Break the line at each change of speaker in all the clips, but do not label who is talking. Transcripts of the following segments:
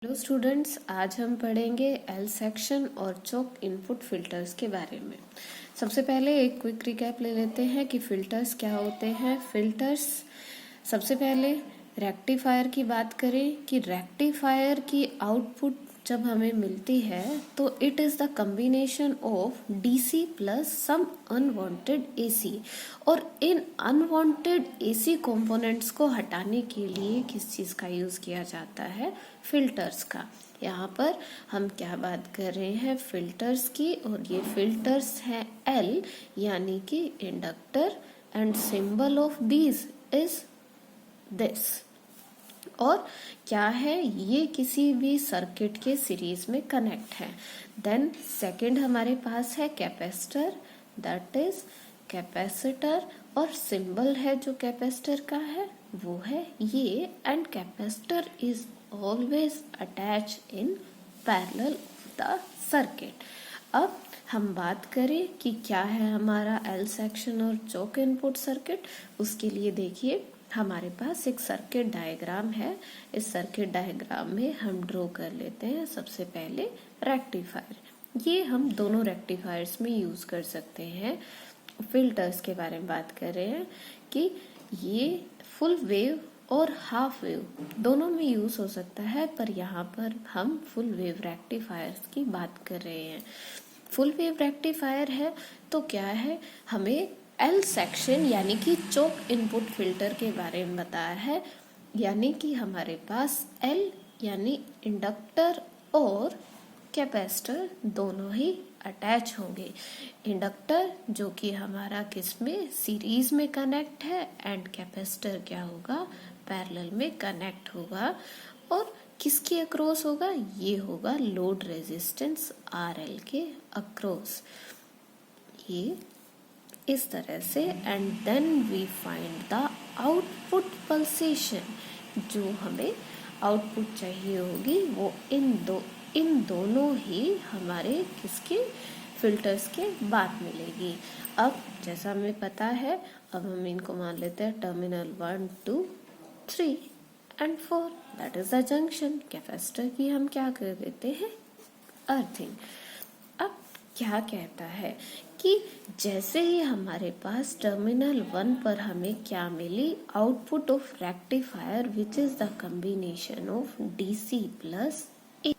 Hello students, आज हम पढ़ेंगे एल सेक्शन और चोक इनपुट फिल्टर्स के बारे में। सबसे पहले एक क्विक रिकैप ले लेते हैं कि फिल्टर्स क्या होते हैं। फिल्टर्स, सबसे पहले रेक्टिफायर की बात करें कि रेक्टिफायर की आउटपुट जब हमें मिलती है तो it is the combination of DC plus some unwanted AC, और इन अनवांटेड एसी कंपोनेंट्स को हटाने के लिए किस चीज़ का यूज़ किया जाता है? फिल्टर्स का। यहाँ पर हम क्या बात कर रहे हैं? फिल्टर्स की, और ये फिल्टर्स हैं एल यानी कि inductor, and symbol of these is this. और क्या है? ये किसी भी सर्किट के सीरीज में कनेक्ट है। देन सेकंड हमारे पास है कैपेसिटर, दैट इज कैपेसिटर, और सिंबल है जो कैपेसिटर का है वो है ये, and capacitor is always attach in parallel the circuit. अब हम बात करें कि क्या है हमारा एल सेक्शन और चोक इनपुट सर्किट। उसके लिए देखिए, हमारे पास एक सर्किट डायग्राम है। इस सर्किट डायग्राम में हम ड्रॉ कर लेते हैं सबसे पहले रेक्टिफायर। ये हम दोनों रेक्टिफायर्स में यूज कर सकते हैं। फिल्टर्स के बारे में बात कर रहे हैं कि ये फुल वेव और हाफ वेव दोनों में यूज हो सकता है, पर यहाँ पर हम फुल वेव रेक्टिफायर्स की बात कर रहे हैं। फुल वेव रेक्टिफायर है तो क्या है, हमें एल सेक्शन यानी कि चोक इनपुट फिल्टर के बारे में बताया है। यानी कि हमारे पास एल यानी इंडक्टर और कैपेसिटर दोनों ही अटैच होंगे। इंडक्टर जो कि हमारा किस में, सीरीज में कनेक्ट है, एंड कैपेसिटर क्या होगा, पैरेलल में कनेक्ट होगा। और किसके अक्रॉस होगा? ये होगा लोड रेजिस्टेंस आरएल के अक्रॉस। ये इस तरह से, and then we find the output pulsation. जो हमें आउटपुट चाहिए होगी वो इन दोनों ही हमारे किसके, फिल्टर्स के बाद मिलेगी। अब जैसा हमें पता है, अब हम इनको मान लेते हैं terminal 1, 2, 3 and 4, that is the junction. Capacitor की हम क्या कर देते हैं? अर्थिंग। अब क्या कहता है कि जैसे ही हमारे पास टर्मिनल 1 पर हमें क्या मिली, output of rectifier which is the combination of DC plus A.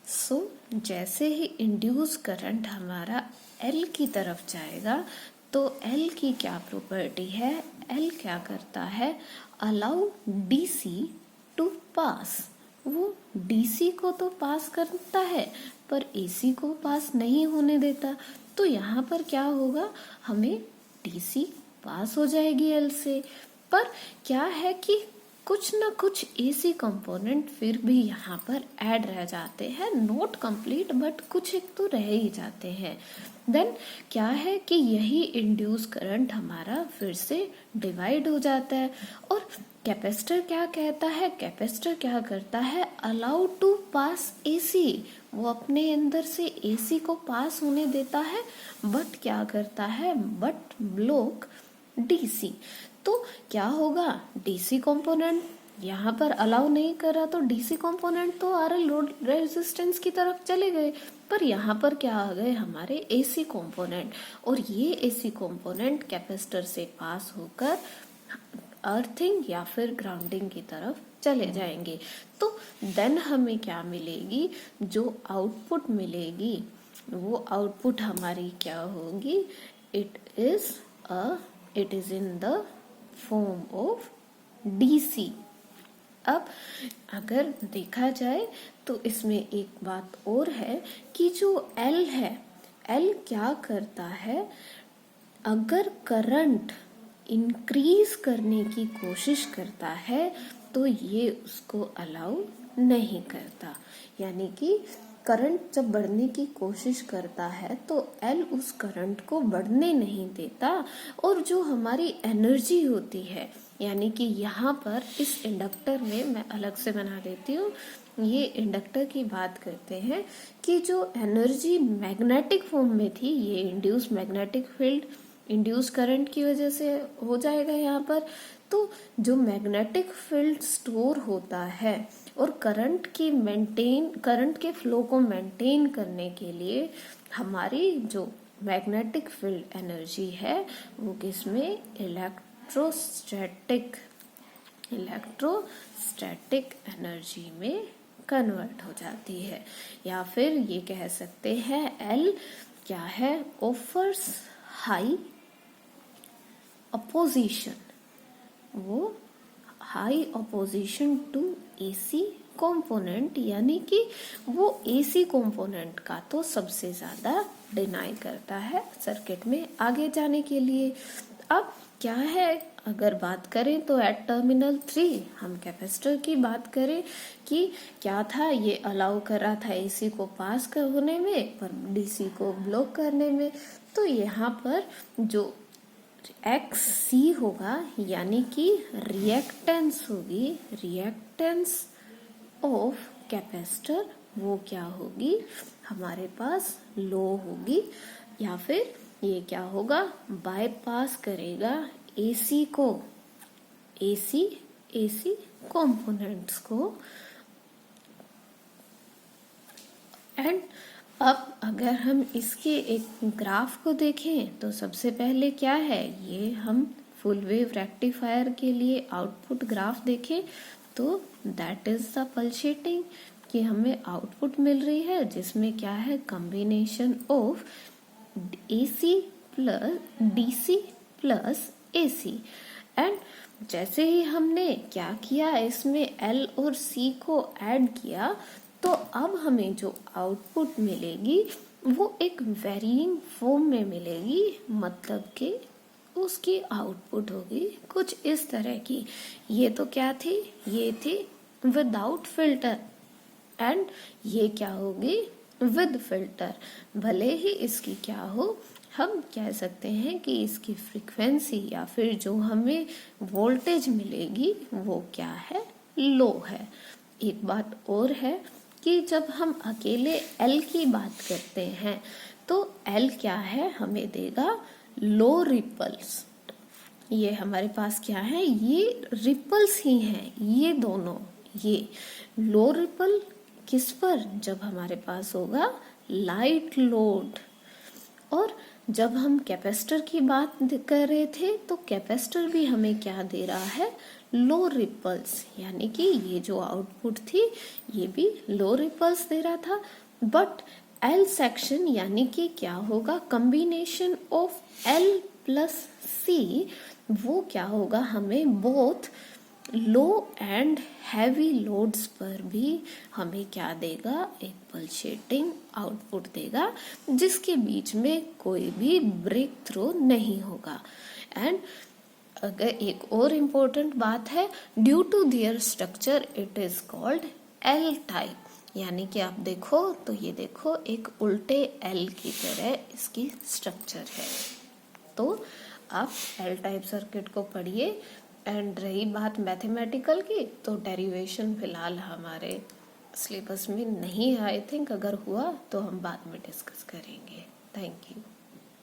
So जैसे ही इंड्यूस करंट हमारा एल की तरफ जाएगा तो एल की क्या प्रॉपर्टी है? एल क्या करता है? अलाउ डीसी टू पास। वो डीसी को तो पास करता है पर एसी को पास नहीं होने देता। तो यहाँ पर क्या होगा, हमें डीसी पास हो जाएगी एल से, पर क्या है कि कुछ ना कुछ एसी कंपोनेंट फिर भी यहाँ पर ऐड रह जाते हैं, नॉट कंप्लीट बट कुछ एक तो रह ही जाते हैं। देन क्या है कि यही इंड्यूस करंट हमारा फिर से डिवाइड हो जाता है। और कैपेसिटर क्या कहता है? कैपेसिटर क्या करता है? Allow to pass AC. वो अपने अंदर से एसी को पास होने देता है, बट क्या करता है? But block DC. तो क्या होगा, डीसी कंपोनेंट यहाँ पर अलाउ नहीं कर रहा, तो डीसी कंपोनेंट तो आरएल लोड रेजिस्टेंस की तरफ चले गए, पर यहाँ पर क्या आ गए हमारे एसी कंपोनेंट, और ये एसी कंपोनेंट कैपेसिटर से पास होकर अर्थिंग या फिर ग्राउंडिंग की तरफ चले जाएंगे। तो देन हमें क्या मिलेगी? जो आउटपुट मिलेगी वो आउटपुट हमारी क्या होगी? It is in the form of DC. अब अगर देखा जाए तो इसमें एक बात और है कि जो एल है, एल क्या करता है? अगर करंट इंक्रीज करने की कोशिश करता है तो ये उसको अलाउ नहीं करता। यानी कि करंट जब बढ़ने की कोशिश करता है तो एल उस करंट को बढ़ने नहीं देता। और जो हमारी एनर्जी होती है, यानी कि यहाँ पर इस इंडक्टर में, मैं अलग से बना देती हूँ, ये इंडक्टर की बात करते हैं कि जो एनर्जी मैग्नेटिक फॉर्म में थी, ये induce magnetic field induce current की वजह से हो जाएगा यहाँ पर। तो जो मैग्नेटिक फील्ड स्टोर होता है और करंट के फ्लो को मेंटेन करने के लिए हमारी जो मैग्नेटिक फील्ड एनर्जी है वो किसमें इलेक्ट्रोस्टैटिक एनर्जी में कन्वर्ट हो जाती है। या फिर ये कह सकते हैं एल क्या है, ऑफर्स हाई अपोजिशन, वो high opposition to AC component, यानी कि वो एसी कंपोनेंट का तो सबसे ज्यादा डिनाई करता है सर्किट में आगे जाने के लिए। अब क्या है, अगर बात करें तो एट टर्मिनल 3 हम कैपेसिटर की बात करें कि क्या था, ये अलाउ कर रहा था एसी को पास होने में पर डीसी को ब्लॉक करने में। तो यहाँ पर जो एक्स सी होगा यानी कि रिएक्टेंस होगी, रिएक्टेंस ऑफ कैपेसिटर, वो क्या होगी हमारे पास लो होगी। या फिर ये क्या होगा, बाईपास करेगा एसी को, एसी कंपोनेंट्स को। एंड अब अगर हम इसके एक ग्राफ को देखें तो सबसे पहले क्या है, ये हम फुल वेव रेक्टिफायर के लिए आउटपुट ग्राफ देखें तो दैट इज द पल्सेटिंग, कि हमें आउटपुट मिल रही है जिसमें क्या है, combination of AC plus DC plus AC. And जैसे ही हमने क्या किया, इसमें एल और सी को ऐड किया तो अब हमें जो आउटपुट मिलेगी वो एक वेरिइंग फॉर्म में मिलेगी, मतलब कि उसकी आउटपुट होगी कुछ इस तरह की। ये तो क्या थी, ये थी विदाउट फिल्टर एंड ये क्या होगी, विद फिल्टर। भले ही इसकी क्या हो, हम कह सकते हैं कि इसकी फ्रीक्वेंसी या फिर जो हमें वोल्टेज मिलेगी वो क्या है, लो है। एक बात और है कि जब हम अकेले एल की बात करते हैं तो एल क्या है, हमें देगा लो रिपल्स। ये हमारे पास क्या है, ये रिपल्स ही हैं ये दोनों। ये लो रिपल किस पर, जब हमारे पास होगा लाइट लोड। और जब हम कैपेसिटर की बात कर रहे थे तो कैपेसिटर भी हमें क्या दे रहा है, लो रिपल्स, यानी कि ये जो आउटपुट थी ये भी लो रिपल्स दे रहा था। बट एल सेक्शन यानी कि क्या होगा, कॉम्बिनेशन ऑफ एल प्लस सी, वो क्या होगा, हमें both low and heavy loads पर भी हमें क्या देगा, एक पल्सेटिंग आउटपुट देगा जिसके बीच में कोई भी ब्रेक थ्रू नहीं होगा। एंड अगर एक और इम्पोर्टेंट बात है, due to their structure it is called L type, यानी कि आप देखो तो ये देखो एक उल्टे एल की तरह इसकी स्ट्रक्चर है। तो आप एल टाइप सर्किट को पढ़िए। एंड रही बात मैथमेटिकल की तो डेरिवेशन फिलहाल हमारे सिलेबस में नहीं है, आई थिंक अगर हुआ तो हम बाद में डिस्कस करेंगे। Thank you.